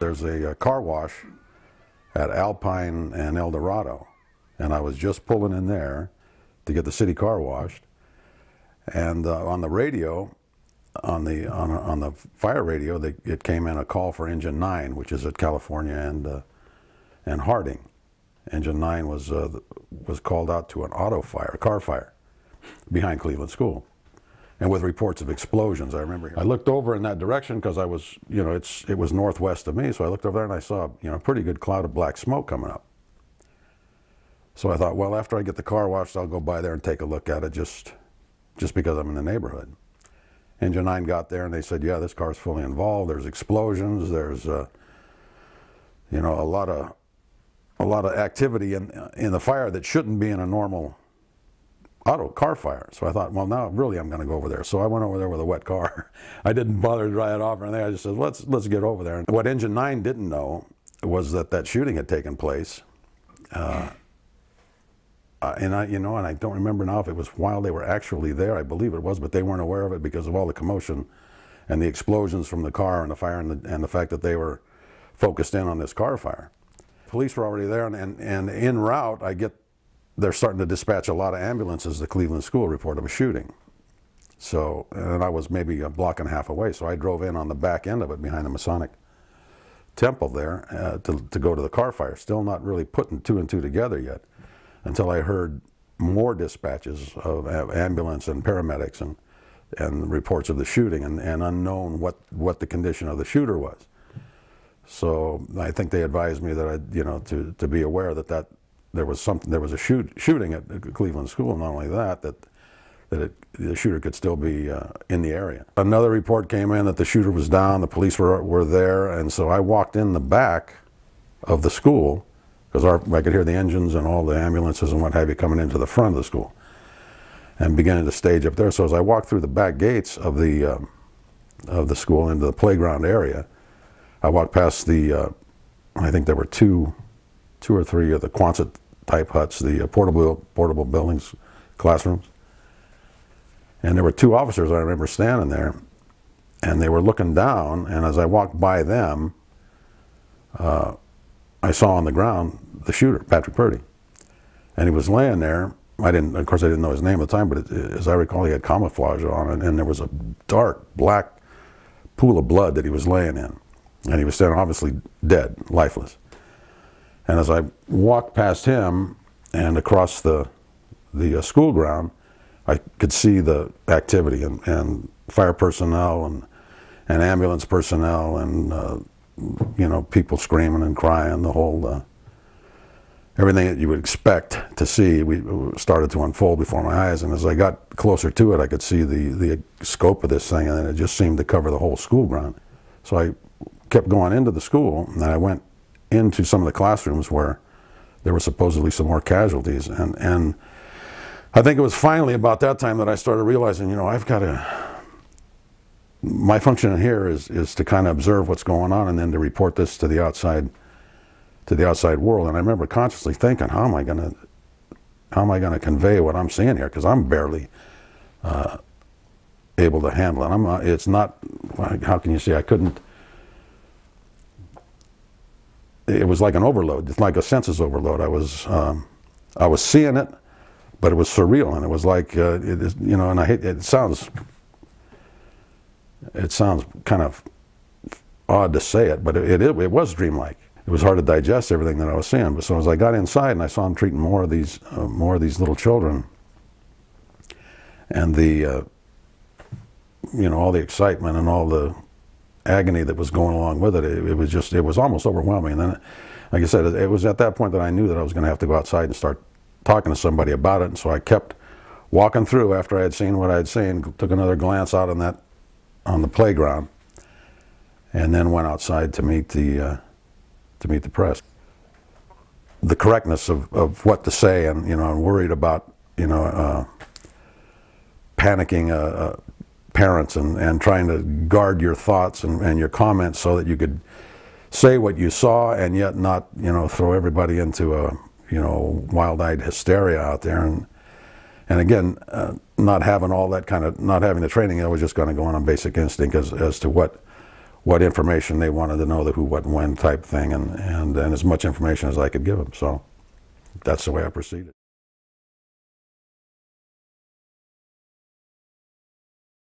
There's a car wash at Alpine and El Dorado, and I was just pulling in there to get the city car washed, and on the radio, on the fire radio, it came in a call for Engine 9, which is at California and Harding. Engine 9 was called out to an auto fire, a car fire, behind Cleveland School, and with reports of explosions. I remember I looked over in that direction because I was, it was northwest of me, so I looked over there and I saw, a pretty good cloud of black smoke coming up. So I thought, well, after I get the car washed, I'll go by there and take a look at it, just because I'm in the neighborhood. Engine 9 got there and they said, yeah, this car's fully involved. There's explosions. There's, a lot of activity in the fire that shouldn't be in a normal car fire. So I thought, well, now really I'm going to go over there. So I went over there with a wet car. I didn't bother to dry it off or anything. I just said, let's get over there. And what Engine 9 didn't know was that shooting had taken place. And I don't remember now if it was while they were actually there. I believe it was, but they weren't aware of it because of all the commotion and the explosions from the car and the fire and the fact that they were focused in on this car fire. Police were already there, and en route, they're starting to dispatch a lot of ambulances to Cleveland School, report of a shooting. So, and I was maybe a block and a half away, so I drove in on the back end of it behind the Masonic Temple there to go to the car fire, still not really putting two and two together yet, until I heard more dispatches of ambulance and paramedics and reports of the shooting, and unknown what the condition of the shooter was. So I think they advised me that to be aware that there was a shooting at Cleveland School. Not only that the shooter could still be in the area. Another report came in that the shooter was down. The police were there, and so I walked in the back of the school because I could hear the engines and all the ambulances and what have you coming into the front of the school and beginning to stage up there. So as I walked through the back gates of the school into the playground area, I walked past I think there were two or three of the Quonset type huts, the portable buildings, classrooms. And there were two officers I remember standing there, and they were looking down, and as I walked by them, I saw on the ground the shooter, Patrick Purdy. And he was laying there. Of course I didn't know his name at the time, but as I recall, he had camouflage on, and there was a dark black pool of blood that he was laying in. And he was standing obviously dead, lifeless. And as I walked past him and across the school ground, I could see the activity and fire personnel and ambulance personnel and people screaming and crying, the whole everything that you would expect to see. We started to unfold before my eyes, and as I got closer to it, I could see the scope of this thing, and it just seemed to cover the whole school ground. So I kept going into the school, and I went into some of the classrooms where there were supposedly some more casualties, and I think it was finally about that time that I started realizing, I've got to, my function here is to kind of observe what's going on and then to report this to the outside world. And I remember consciously thinking, how am I going to convey what I'm seeing here, because I'm barely able to handle it. It's not, how can you say, I couldn't. It was like an overload. It's like a senses overload. I was seeing it, but it was surreal, and it was like and I hate it. It sounds kind of odd to say it, but it was dreamlike. It was hard to digest everything that I was seeing. But so as I got inside and I saw him treating more of these little children, and all the excitement and all the agony that was going along with it, it was almost overwhelming. And then, like I said, it was at that point that I knew that I was going to have to go outside and start talking to somebody about it. And so I kept walking through after I had seen what I had seen, took another glance out on the playground, and then went outside to meet the press. The correctness of what to say, and I'm worried about panicking parents and trying to guard your thoughts and your comments so that you could say what you saw and yet not throw everybody into a wild-eyed hysteria out there, and again not having all that not having the training. I was just going to go on basic instinct as to what what information they wanted to know, the who, what, and when type thing, and as much information as I could give them. So that's the way I proceeded.